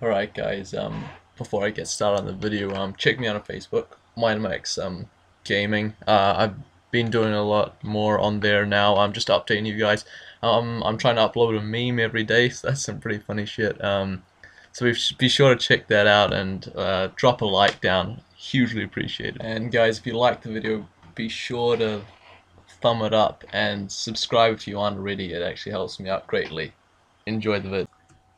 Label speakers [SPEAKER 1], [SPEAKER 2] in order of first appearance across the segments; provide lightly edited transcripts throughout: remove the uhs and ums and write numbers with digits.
[SPEAKER 1] Alright guys, before I get started on the video, check me out on Facebook, MindMax Gaming. I've been doing a lot more on there now. I'm just updating you guys. I'm trying to upload a meme every day, so that's some pretty funny shit. Be sure to check that out and drop a like down. Hugely appreciated. And guys, if you like the video, be sure to thumb it up and subscribe if you aren't already. It actually helps me out greatly. Enjoy the vid.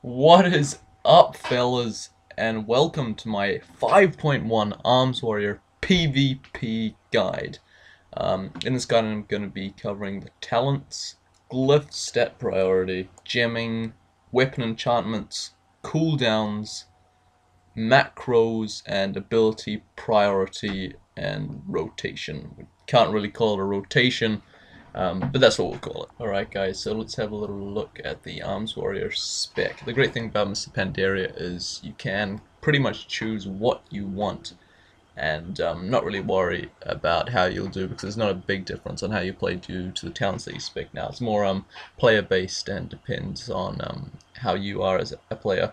[SPEAKER 1] What is up, fellas, and welcome to my 5.1 Arms Warrior PvP guide. In this guide I'm going to be covering the talents, glyphs, stat priority, gemming, weapon enchantments, cooldowns, macros, and ability priority and rotation. We can't really call it a rotation, but that's what we'll call it. Alright guys, so let's have a little look at the Arms Warrior spec. The great thing about Mr. Pandaria is you can pretty much choose what you want and not really worry about how you'll do, because there's not a big difference on how you play due to the talents that you spec now. It's more player based and depends on how you are as a player.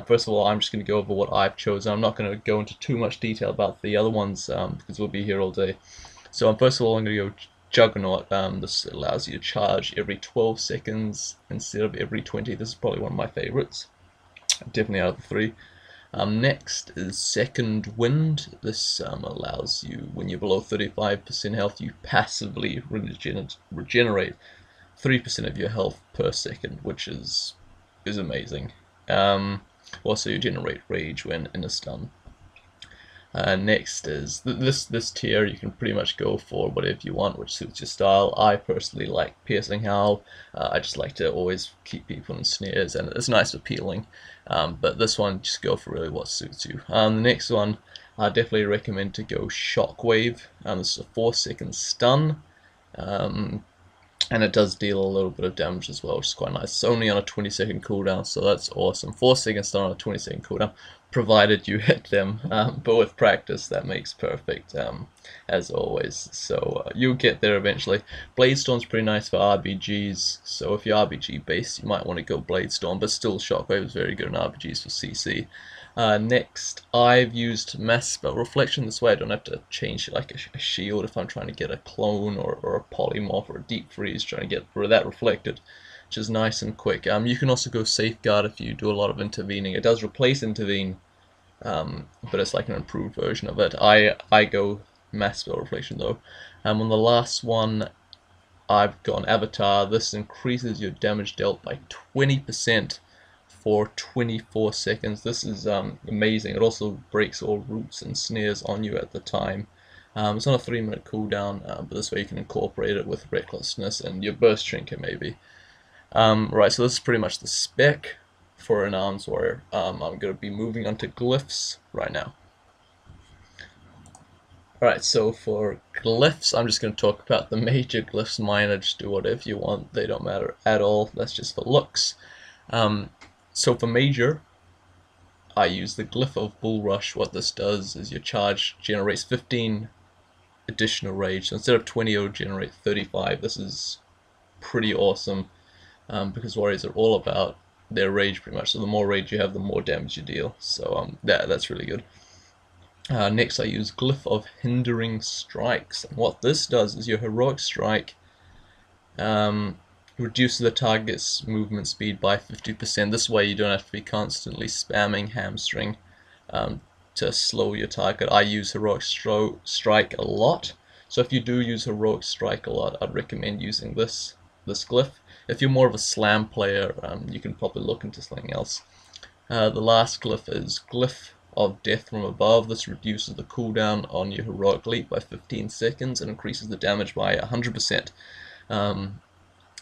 [SPEAKER 1] First of all, I'm just going to go over what I've chosen. I'm not going to go into too much detail about the other ones because we'll be here all day. So first of all, I'm going to go Juggernaut. This allows you to charge every 12 seconds instead of every 20. This is probably one of my favorites, definitely out of the three. Next is Second Wind. This allows you, when you're below 35% health, you passively regenerate 3% of your health per second, which is amazing. Also, you generate rage when in a stun. Next is this tier. You can pretty much go for whatever you want, which suits your style. I personally like Piercing Howl. I just like to always keep people in snares, and it's nice appealing. But this one, just go for really what suits you. The next one, I definitely recommend to go Shockwave. This is a 4-second stun. And it does deal a little bit of damage as well, which is quite nice. It's only on a 20-second cooldown, so that's awesome. 4-second stun on a 20-second cooldown, provided you hit them. But with practice, that makes perfect, as always. So you'll get there eventually. Bladestorm's pretty nice for RBGs, so if you're RBG based, you might want to go Bladestorm, but still Shockwave is very good in RBGs for CC. Next, I've used Mass Spell Reflection. This way I don't have to change like a shield if I'm trying to get a clone or a polymorph or a deep freeze, trying to get that reflected, which is nice and quick. You can also go Safeguard if you do a lot of intervening. It does replace intervene, but it's like an improved version of it. I go Mass Spell Reflection though. On the last one, I've gone Avatar. This increases your damage dealt by 20%. For 24 seconds. This is amazing. It also breaks all roots and snares on you at the time. It's on a 3-minute cooldown, but this way you can incorporate it with Recklessness and your burst trinket maybe. Right, so this is pretty much the spec for an Arms Warrior. I'm going to be moving on to glyphs right now. Alright, so for glyphs, I'm just going to talk about the major glyphs. Minor, just do whatever you want. They don't matter at all. That's just for looks. So for major, I use the Glyph of Bull Rush. What this does is your charge generates 15 additional rage. So instead of 20, it will generate 35. This is pretty awesome because warriors are all about their rage pretty much. So the more rage you have, the more damage you deal. So that's really good. Next, I use Glyph of Hindering Strikes. And what this does is your heroic strike reduces the target's movement speed by 50%. This way you don't have to be constantly spamming Hamstring to slow your target. I use Heroic Strike a lot, so if you do use Heroic Strike a lot, I'd recommend using this glyph. If you're more of a slam player, you can probably look into something else. The last glyph is Glyph of Death from Above. This reduces the cooldown on your Heroic Leap by 15 seconds and increases the damage by 100%.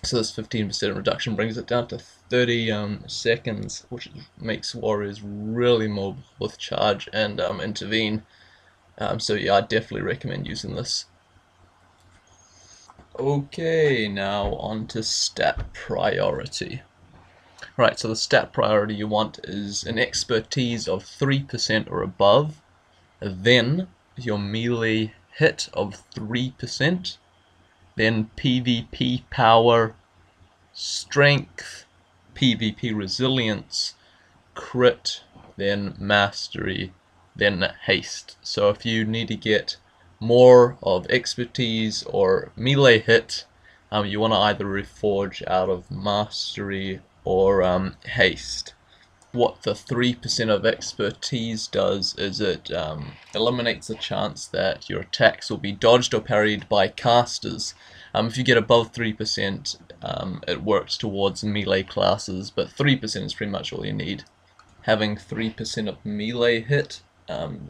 [SPEAKER 1] So this 15% reduction brings it down to 30 seconds, which makes warriors really mobile with charge and intervene. So yeah, I definitely recommend using this. Okay, now on to stat priority. Right, so the stat priority you want is an expertise of 3% or above, then your melee hit of 3%, then PvP power, strength, PvP resilience, crit, then mastery, then haste. So if you need to get more of expertise or melee hit, you want to either reforge out of mastery or haste. What the 3% of expertise does is it eliminates the chance that your attacks will be dodged or parried by casters. If you get above 3%, it works towards melee classes, but 3% is pretty much all you need. Having 3% of melee hit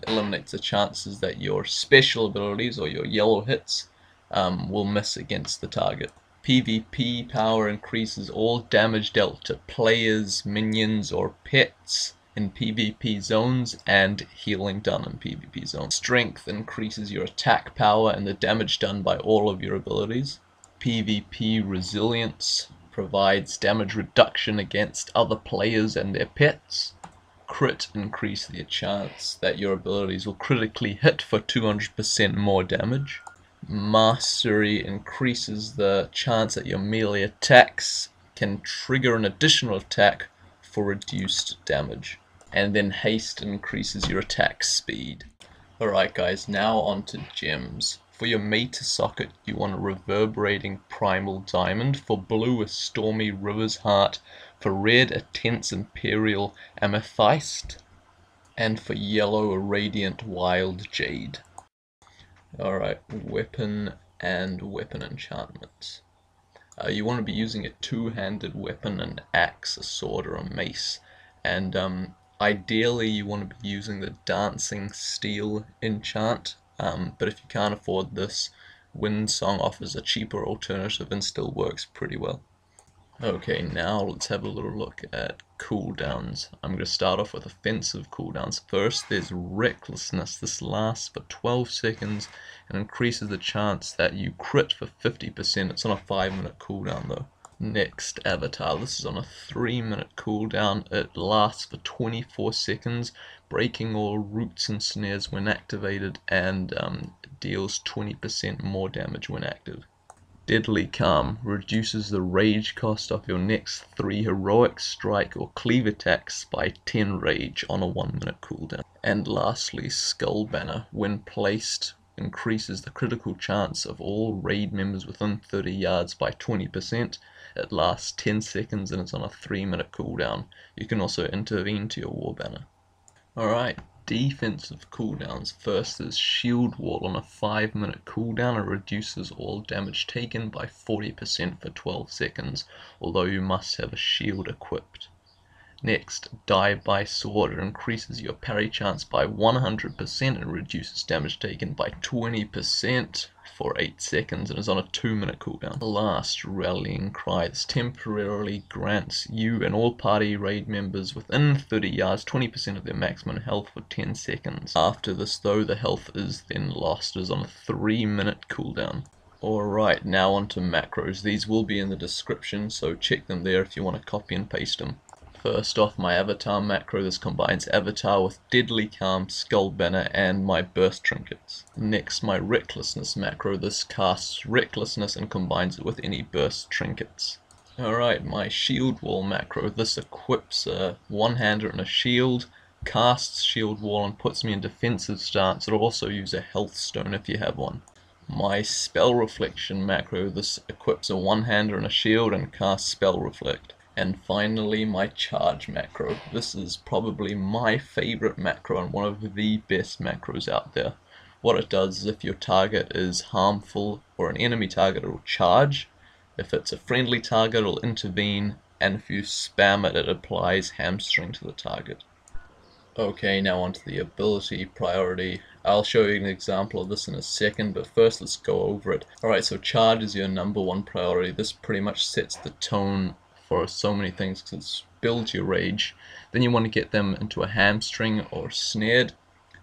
[SPEAKER 1] eliminates the chances that your special abilities or your yellow hits will miss against the target. PvP power increases all damage dealt to players, minions, or pets in PvP zones, and healing done in PvP zones. Strength increases your attack power and the damage done by all of your abilities. PvP resilience provides damage reduction against other players and their pets. Crit increases the chance that your abilities will critically hit for 200% more damage. Mastery increases the chance that your melee attacks can trigger an additional attack for reduced damage. And then haste increases your attack speed. Alright guys, now on to gems. For your meta socket, you want a reverberating primal diamond. For blue, a stormy river's heart. For red, a tense imperial amethyst. And for yellow, a radiant wild jade. Alright, weapon and weapon enchantments. You want to be using a two-handed weapon, an axe, a sword, or a mace. And ideally you want to be using the dancing steel enchant. But if you can't afford this, Windsong offers a cheaper alternative and still works pretty well. Okay, now let's have a little look at cooldowns. I'm going to start off with offensive cooldowns. First, there's Recklessness. This lasts for 12 seconds and increases the chance that you crit for 50%. It's on a 5-minute cooldown though. Next, Avatar. This is on a 3-minute cooldown. It lasts for 24 seconds, breaking all roots and snares when activated, and deals 20% more damage when active. Deadly Calm reduces the rage cost of your next 3 heroic, strike, or cleave attacks by 10 rage on a 1-minute cooldown. And lastly, Skull Banner, when placed, increases the critical chance of all raid members within 30 yards by 20%. It lasts 10 seconds and it's on a 3-minute cooldown. You can also intervene to your war banner. Alright, defensive cooldowns. First is Shield Wall on a 5-minute cooldown. It reduces all damage taken by 40% for 12 seconds, although you must have a shield equipped. Next, Die by Sword. It increases your parry chance by 100% and reduces damage taken by 20% for 8 seconds and is on a 2-minute cooldown. Last, Rallying Cry. This temporarily grants you and all party raid members within 30 yards 20% of their maximum health for 10 seconds. After this though, the health is then lost. It is on a 3-minute cooldown. Alright, now on to macros. These will be in the description, so check them there if you want to copy and paste them. First off, my Avatar macro. This combines Avatar with Deadly Calm, Skull Banner, and my Burst Trinkets. Next, my Recklessness macro. This casts Recklessness and combines it with any Burst Trinkets. Alright, my Shield Wall macro. This equips a one-hander and a shield, casts Shield Wall and puts me in defensive stance. It'll also use a healthstone if you have one. My Spell Reflection macro. This equips a one-hander and a shield and casts Spell Reflect. And finally, my Charge macro. This is probably my favorite macro and one of the best macros out there. What it does is if your target is harmful or an enemy target, it will charge. If it's a friendly target, it'll intervene. And if you spam it, it applies Hamstring to the target. Okay, now onto the ability priority. I'll show you an example of this in a second, but first let's go over it. Alright, so Charge is your #1 priority. This pretty much sets the tone for so many things because it builds your rage. Then you want to get them into a hamstring or snared,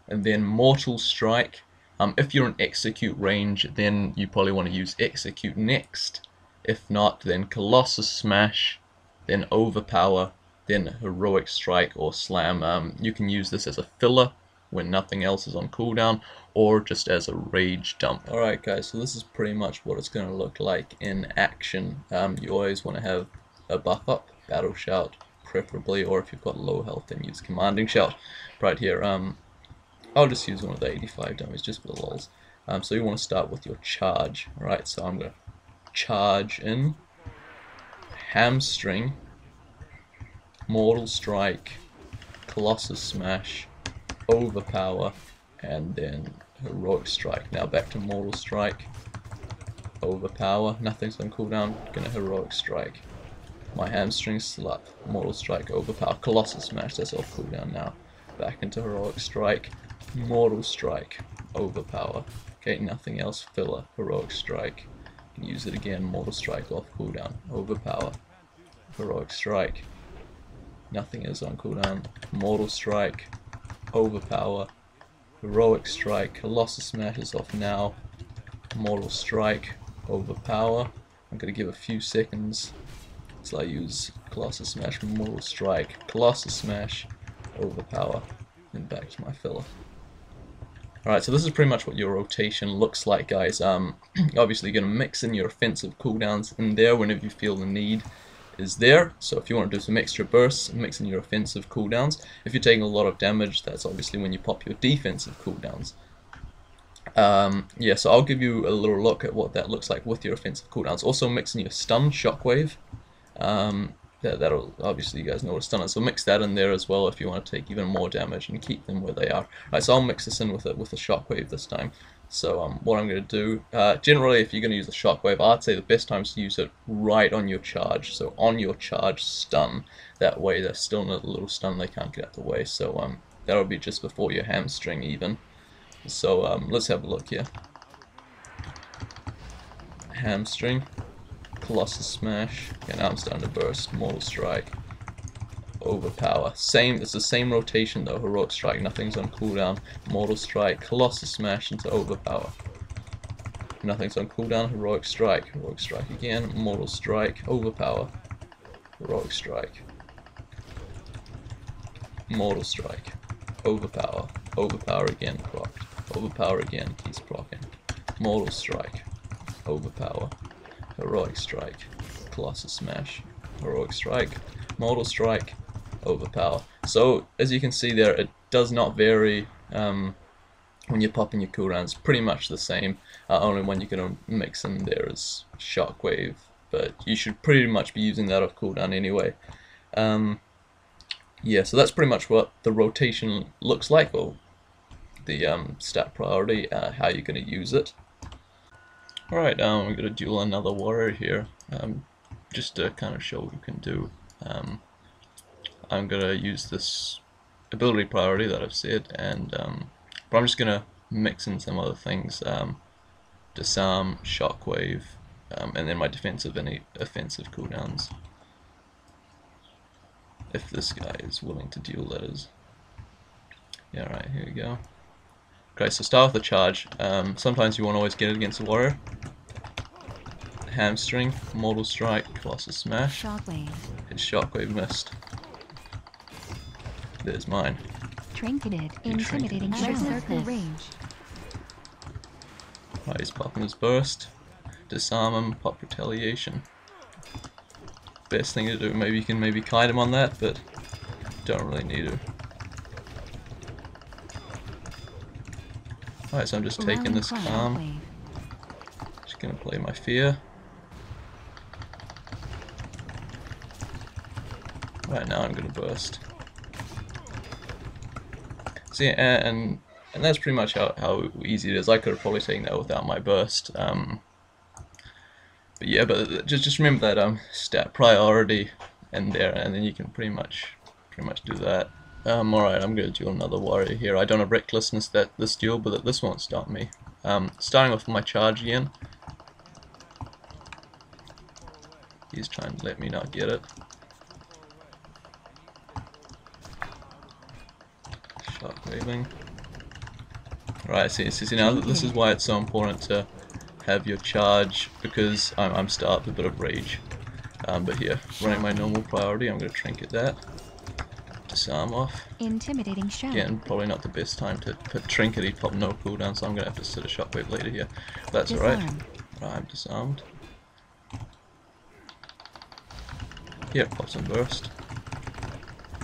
[SPEAKER 1] and then Mortal Strike. If you're in execute range, then you probably want to use execute next. If not, then Colossus Smash, then Overpower, then Heroic Strike or Slam. You can use this as a filler when nothing else is on cooldown, or just as a rage dump. Alright guys, so this is pretty much what it's going to look like in action. You always want to have a buff up, Battle Shout, preferably, or if you've got low health then use Commanding Shout. Right here, I'll just use one of the 85 damage just for the lols. So you want to start with your charge, right? So I'm going to charge in, Hamstring, Mortal Strike, Colossus Smash, Overpower, and then Heroic Strike. Now back to Mortal Strike, Overpower, nothing's on cooldown, gonna Heroic Strike. My Hamstring Slut, Mortal Strike, Overpower, Colossus Smash, that's off cooldown now. Back into Heroic Strike, Mortal Strike, Overpower. Okay, nothing else, filler, Heroic Strike. Use it again, Mortal Strike off cooldown, Overpower, Heroic Strike. Nothing is on cooldown, Mortal Strike, Overpower, Heroic Strike, Colossus Smash is off now, Mortal Strike, Overpower. I'm going to give a few seconds until I use Colossus Smash, Mortal Strike, Colossus Smash, Overpower, and back to my filler. Alright, so this is pretty much what your rotation looks like, guys. Obviously you're going to mix in your offensive cooldowns in there whenever you feel the need is there. So if you want to do some extra bursts, mix in your offensive cooldowns. If you're taking a lot of damage, that's obviously when you pop your defensive cooldowns. Yeah, so I'll give you a little look at what that looks like with your offensive cooldowns. Also mix in your stun, shockwave. That'll, obviously you guys know what a stun is, so mix that in there as well if you want to take even more damage and keep them where they are. Right, so I'll mix this in with a shockwave this time. So what I'm going to do, generally if you're going to use a shockwave, I'd say the best time is to use it right on your charge. So on your charge stun, that way they're still in a little stun, they can't get out the way. So that'll be just before your hamstring even. So let's have a look here. Hamstring, Colossus Smash, and now I'm starting to burst, Mortal Strike, Overpower. It's the same rotation though, Heroic Strike, nothing's on cooldown, Mortal Strike, Colossus Smash into Overpower. Nothing's on cooldown, Heroic Strike again, Mortal Strike, Overpower, Heroic Strike, Mortal Strike, Overpower, Overpower again, procced, Overpower again, keeps proccing, Mortal Strike, Overpower, Heroic Strike, Colossus Smash, Heroic Strike, Mortal Strike, Overpower. So as you can see there, it does not vary when you're popping your cooldowns. Pretty much the same. Only one you're going to mix in there is Shockwave, but you should pretty much be using that off cooldown anyway. Yeah, so that's pretty much what the rotation looks like, or the stat priority, how you're going to use it. Alright, we're going to duel another warrior here, just to kind of show what you can do. I'm going to use this ability priority that I've said, and but I'm just going to mix in some other things, disarm, shockwave, and then my defensive and offensive cooldowns. If this guy is willing to duel, that is. Yeah, right, here we go. Okay, so start with the charge. Sometimes you won't always get it against a warrior. Hamstring, Mortal Strike, Colossus Smash.
[SPEAKER 2] Shockwave.
[SPEAKER 1] His Shockwave missed. There's mine.
[SPEAKER 2] Trinketed. Intimidating circle range.
[SPEAKER 1] Right, he's popping his burst. Disarm him, pop retaliation. Best thing to do, maybe you can kite him on that, but don't really need to. Alright, so I'm just taking this calm. Just gonna play my fear. Right now I'm gonna burst. See, and that's pretty much how easy it is. I could have probably taken that without my burst. But yeah, but just remember that stat priority in there, and then you can pretty much do that. Alright, I'm gonna duel another warrior here. I don't have Recklessness this duel, but this won't stop me. Starting off with my charge again. He's trying to let me not get it. Shockwaving. Right, see now this is why it's so important to have your charge, because I'm starting with a bit of rage. But here, running my normal priority, I'm going to trinket that. Disarm off.
[SPEAKER 2] Intimidating shout.
[SPEAKER 1] Again, probably not the best time to put trinket, he'd pop no cooldown, so I'm going to have to set a shockwave later here. That's alright. Right, I'm disarmed. Here, pop some burst.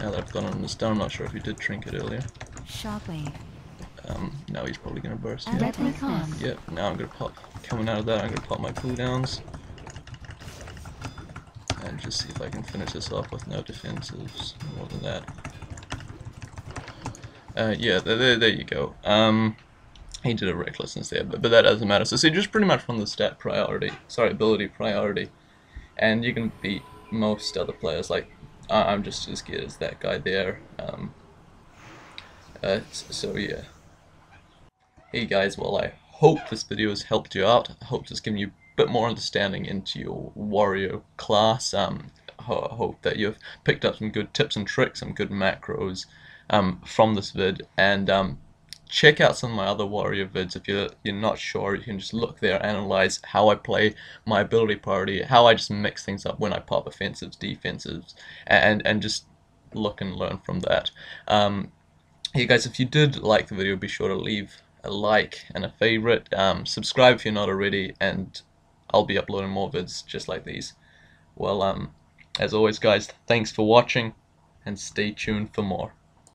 [SPEAKER 1] Now that I've gone on this down, I'm not sure if he did trinket earlier.
[SPEAKER 2] Shockwave.
[SPEAKER 1] Now he's probably gonna burst.
[SPEAKER 2] And
[SPEAKER 1] Yeah.
[SPEAKER 2] deadly calm.
[SPEAKER 1] Yep. Now I'm gonna pop. Coming out of that, I'm gonna pop my cooldowns. And just see if I can finish this off with no defensives. More than that. Yeah, there you go. He did a recklessness there, but that doesn't matter. So just pretty much from the ability priority, and you can beat most other players. Like I'm just as good as that guy there. So yeah. Hey guys, well I hope this video has helped you out. I hope it's given you a bit more understanding into your warrior class. I hope that you've picked up some good tips and tricks, some good macros from this vid, and check out some of my other warrior vids. If you're not sure, you can just look there, analyze how I play my ability priority, how I just mix things up when I pop offensives, defensives, and just look and learn from that. Hey guys, if you did like the video, be sure to leave a like and a favorite, subscribe if you're not already, and I'll be uploading more vids just like these. Well, as always guys, thanks for watching, and stay tuned for more.